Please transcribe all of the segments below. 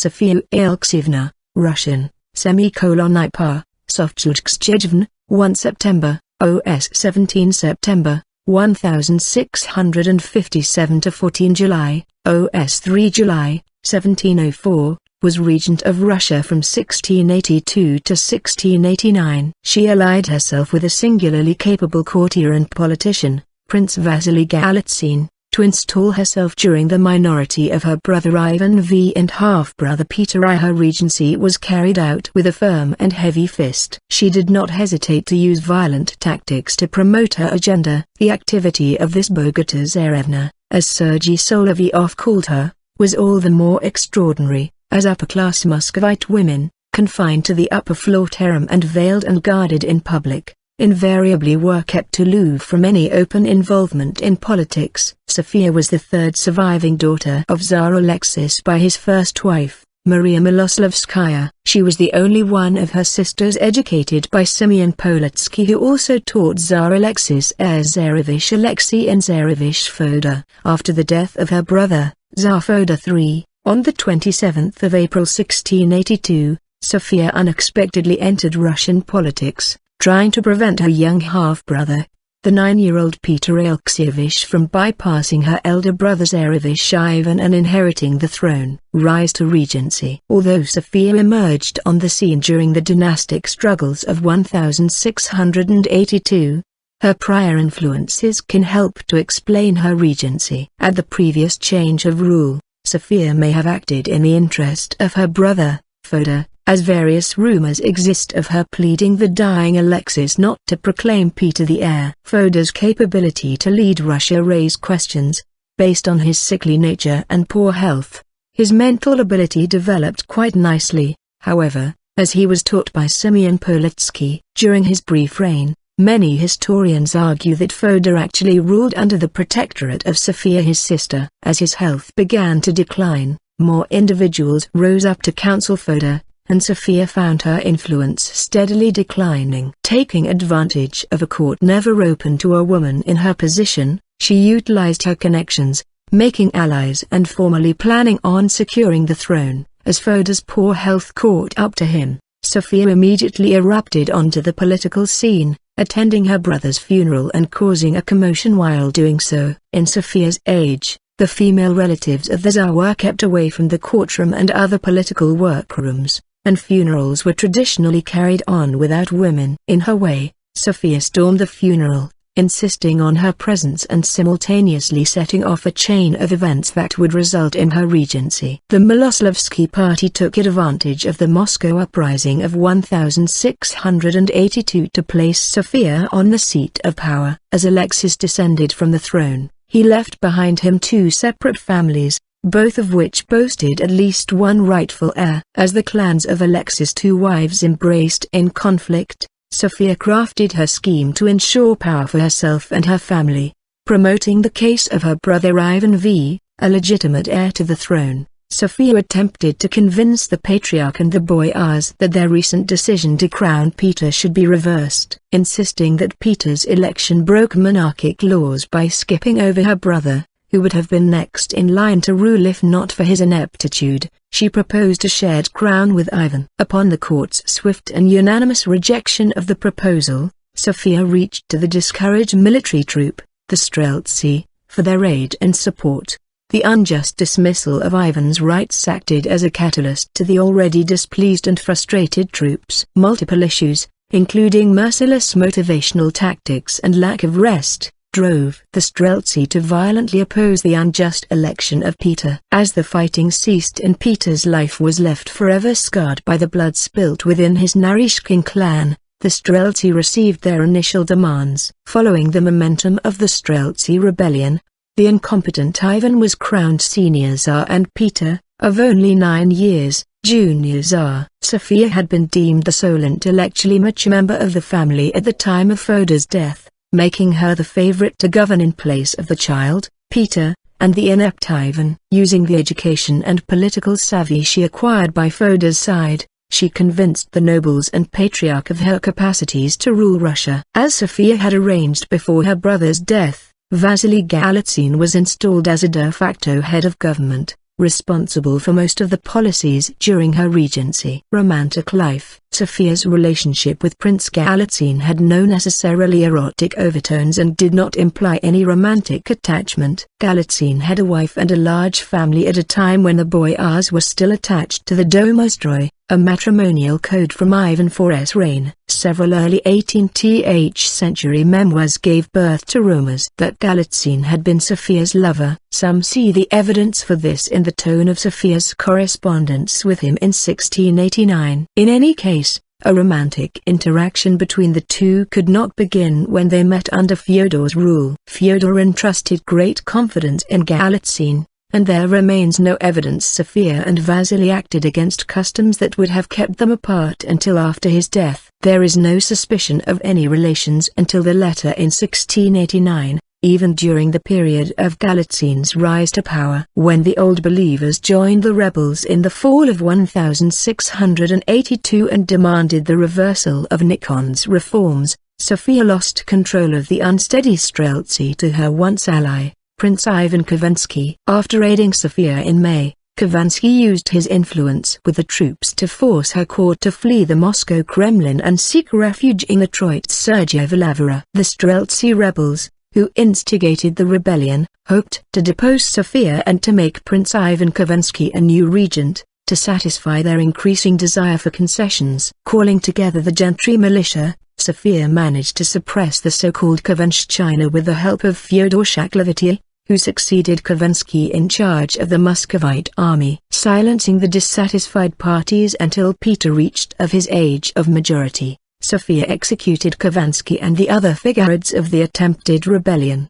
Sophia Alekseyevna, Russian, _Ipa, ~sofตั๋ɪjə, 1 September, OS 17 September, 1657 to 14 July, OS 3 July, 1704, was regent of Russia from 1682 to 1689. She allied herself with a singularly capable courtier and politician, Prince Vasily Galitzine, to install herself during the minority of her brother Ivan V and half-brother Peter I. Her regency was carried out with a firm and heavy fist. She did not hesitate to use violent tactics to promote her agenda. The activity of this bogatyr-tsarevna, as Sergey Solovyov called her, was all the more extraordinary, as upper-class Muscovite women, confined to the upper-floor terem and veiled and guarded in public, invariably were kept aloof from any open involvement in politics. Sofia was the third surviving daughter of Tsar Alexis by his first wife, Maria Miloslavskaya. She was the only one of her sisters educated by Simeon Polotsky, who also taught Tsar Alexis Tsarevich Alexei and Tsarevich Feodor. After the death of her brother, Tsar Feodor III, on the 27th of April 1682, Sofia unexpectedly entered Russian politics, trying to prevent her young half-brother, the 9-year-old Peter Alekseyevich, from bypassing her elder brother Tsarevich Ivan and inheriting the throne. Rise to regency. Although Sofia emerged on the scene during the dynastic struggles of 1682, her prior influences can help to explain her regency. At the previous change of rule, Sofia may have acted in the interest of her brother, Feodor, as various rumors exist of her pleading the dying Alexis not to proclaim Peter the heir. Feodor's capability to lead Russia raised questions, based on his sickly nature and poor health. His mental ability developed quite nicely, however, as he was taught by Simeon Polotsky. During his brief reign, many historians argue that Feodor actually ruled under the protectorate of Sofia, his sister. As his health began to decline, more individuals rose up to counsel Feodor, and Sofia found her influence steadily declining. Taking advantage of a court never open to a woman in her position, she utilized her connections, making allies and formally planning on securing the throne. As Feodor's poor health caught up to him, Sofia immediately erupted onto the political scene, attending her brother's funeral and causing a commotion while doing so. In Sofia's age, the female relatives of the Tsar were kept away from the courtroom and other political workrooms, and funerals were traditionally carried on without women. In her way, Sofia stormed the funeral, insisting on her presence and simultaneously setting off a chain of events that would result in her regency. The Miloslavsky party took advantage of the Moscow uprising of 1682 to place Sofia on the seat of power. As Alexis descended from the throne, he left behind him two separate families, both of which boasted at least one rightful heir. As the clans of Alexis' two wives embraced in conflict, Sofia crafted her scheme to ensure power for herself and her family, promoting the case of her brother Ivan V, a legitimate heir to the throne. Sofia attempted to convince the patriarch and the boyars that their recent decision to crown Peter should be reversed, insisting that Peter's election broke monarchic laws by skipping over her brother, who would have been next in line to rule if not for his ineptitude. She proposed a shared crown with Ivan. Upon the court's swift and unanimous rejection of the proposal, Sofia reached to the discouraged military troop, the Streltsy, for their aid and support. The unjust dismissal of Ivan's rights acted as a catalyst to the already displeased and frustrated troops. Multiple issues, including merciless motivational tactics and lack of rest, drove the Streltsy to violently oppose the unjust election of Peter. As the fighting ceased and Peter's life was left forever scarred by the blood spilt within his Naryshkin clan, the Streltsy received their initial demands. Following the momentum of the Streltsy rebellion, the incompetent Ivan was crowned senior Tsar and Peter, of only 9 years, junior Tsar. Sofia had been deemed the sole intellectually mature member of the family at the time of Feodor's death, making her the favorite to govern in place of the child, Peter, and the inept Ivan. Using the education and political savvy she acquired by Feodor's side, she convinced the nobles and patriarch of her capacities to rule Russia. As Sofia had arranged before her brother's death, Vasily Galitzine was installed as a de facto head of government, responsible for most of the policies during her regency. Romantic life. Sophia's relationship with Prince Galitzine had no necessarily erotic overtones and did not imply any romantic attachment. Galitzine had a wife and a large family at a time when the boyars were still attached to the domostroy, a matrimonial code from Ivan IV's reign. Several early 18th century memoirs gave birth to rumors that Galitzine had been Sophia's lover. Some see the evidence for this in the tone of Sophia's correspondence with him in 1689. In any case, a romantic interaction between the two could not begin when they met under Fyodor's rule. Fyodor entrusted great confidence in Galitzine, and there remains no evidence Sophia and Vasily acted against customs that would have kept them apart until after his death. There is no suspicion of any relations until the letter in 1689. Even during the period of Galitzine's rise to power. When the Old Believers joined the rebels in the fall of 1682 and demanded the reversal of Nikon's reforms, Sophia lost control of the unsteady Streltsy to her once ally, Prince Ivan Khovansky. After aiding Sophia in May, Khovansky used his influence with the troops to force her court to flee the Moscow Kremlin and seek refuge in the Troitskoye. The Streltsy rebels, who instigated the rebellion, hoped to depose Sophia and to make Prince Ivan Khovansky a new regent, to satisfy their increasing desire for concessions. Calling together the gentry militia, Sophia managed to suppress the so-called Khovanshchina with the help of Fyodor Shaklovitya, who succeeded Khovansky in charge of the Muscovite army. Silencing the dissatisfied parties until Peter reached of his age of majority, Sophia executed Khovansky and the other figureheads of the attempted rebellion.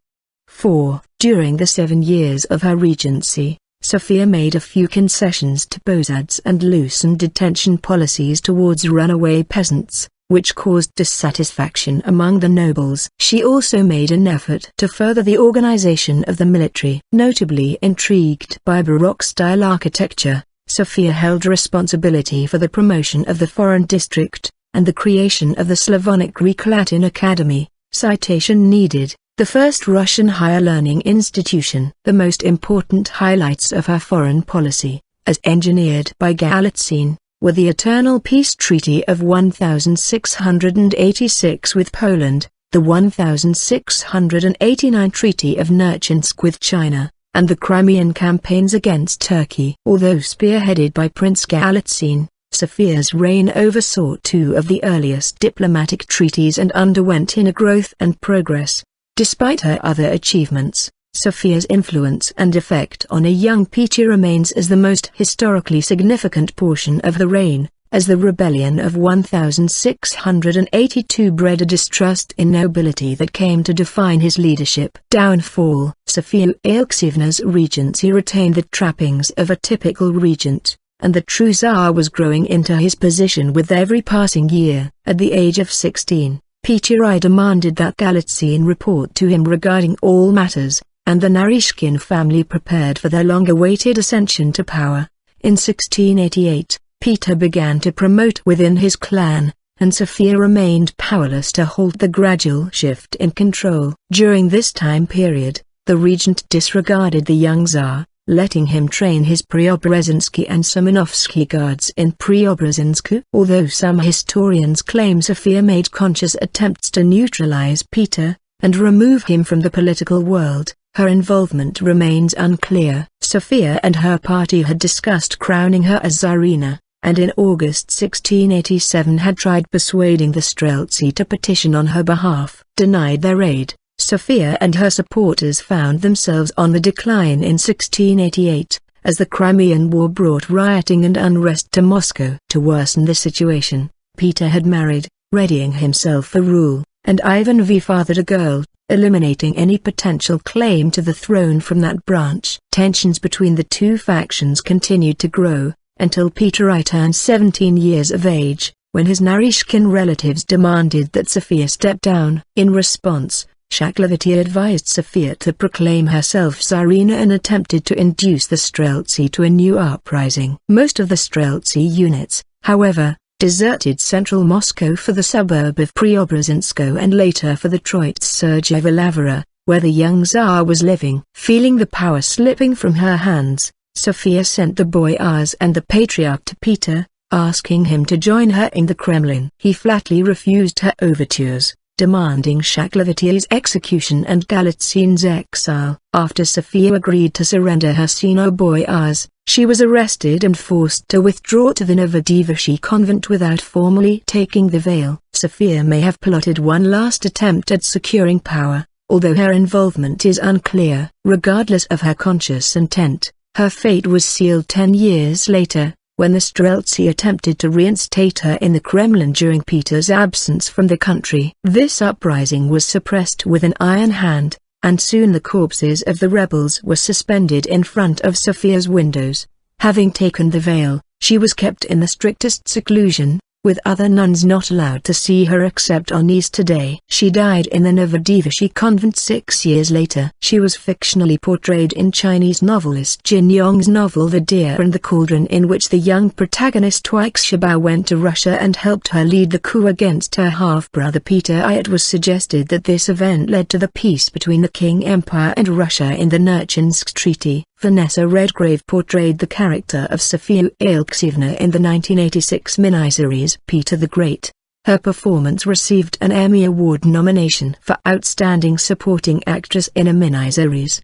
4. During the 7 years of her regency, Sophia made a few concessions to posads and loosened detention policies towards runaway peasants, which caused dissatisfaction among the nobles. She also made an effort to further the organization of the military. Notably intrigued by Baroque-style architecture, Sophia held responsibility for the promotion of the foreign district, and the creation of the Slavonic Greek-Latin Academy, citation needed, the first Russian higher learning institution. The most important highlights of her foreign policy, as engineered by Galitzine, were the Eternal Peace Treaty of 1686 with Poland, the 1689 Treaty of Nerchinsk with China, and the Crimean campaigns against Turkey. Although spearheaded by Prince Galitzine, Sophia's reign oversaw 2 of the earliest diplomatic treaties and underwent inner growth and progress. Despite her other achievements, Sophia's influence and effect on a young Peter remains as the most historically significant portion of the reign, as the rebellion of 1682 bred a distrust in nobility that came to define his leadership. Downfall. Sophia Alekseyevna's regency retained the trappings of a typical regent, and the true Tsar was growing into his position with every passing year. At the age of 16, Peter I demanded that Galitzine report to him regarding all matters, and the Naryshkin family prepared for their long-awaited ascension to power. In 1688, Peter began to promote within his clan, and Sophia remained powerless to halt the gradual shift in control. During this time period, the regent disregarded the young Tsar, letting him train his Preobrazhensky and Semenovsky guards in Preobrazhensk. Although some historians claim Sophia made conscious attempts to neutralize Peter, and remove him from the political world, her involvement remains unclear. Sophia and her party had discussed crowning her as Tsarina, and in August 1687 had tried persuading the Streltsy to petition on her behalf. Denied their aid, Sophia and her supporters found themselves on the decline in 1688, as the Crimean War brought rioting and unrest to Moscow. To worsen the situation, Peter had married, readying himself for rule, and Ivan V fathered a girl, eliminating any potential claim to the throne from that branch. Tensions between the two factions continued to grow, until Peter I turned 17 years of age, when his Naryshkin relatives demanded that Sophia step down. In response, Shaklovitya advised Sophia to proclaim herself Tsarina and attempted to induce the Streltsy to a new uprising. Most of the Streltsy units, however, deserted central Moscow for the suburb of Preobrazhensk and later for the Troitskoye, where the young Tsar was living. Feeling the power slipping from her hands, Sofia sent the boyars and the patriarch to Peter, asking him to join her in the Kremlin. He flatly refused her overtures, demanding Shaklovitya's execution and Galitzine's exile. After Sofia agreed to surrender her senior boyars, she was arrested and forced to withdraw to the Novodievsky convent without formally taking the veil. Sofia may have plotted one last attempt at securing power, although her involvement is unclear. Regardless of her conscious intent, her fate was sealed 10 years later, when the Streltsy attempted to reinstate her in the Kremlin during Peter's absence from the country. This uprising was suppressed with an iron hand, and soon the corpses of the rebels were suspended in front of Sofia's windows. Having taken the veil, she was kept in the strictest seclusion, with other nuns not allowed to see her except on Easter Day. She died in the Novodievsky convent 6 years later. She was fictionally portrayed in Chinese novelist Jin Yong's novel The Deer and the Cauldron, in which the young protagonist Aleksei went to Russia and helped her lead the coup against her half-brother Peter. It was suggested that this event led to the peace between the Qing Empire and Russia in the Nerchinsk Treaty. Vanessa Redgrave portrayed the character of Sophia Alekseyevna in the 1986 miniseries Peter the Great. Her performance received an Emmy Award nomination for Outstanding Supporting Actress in a Miniseries.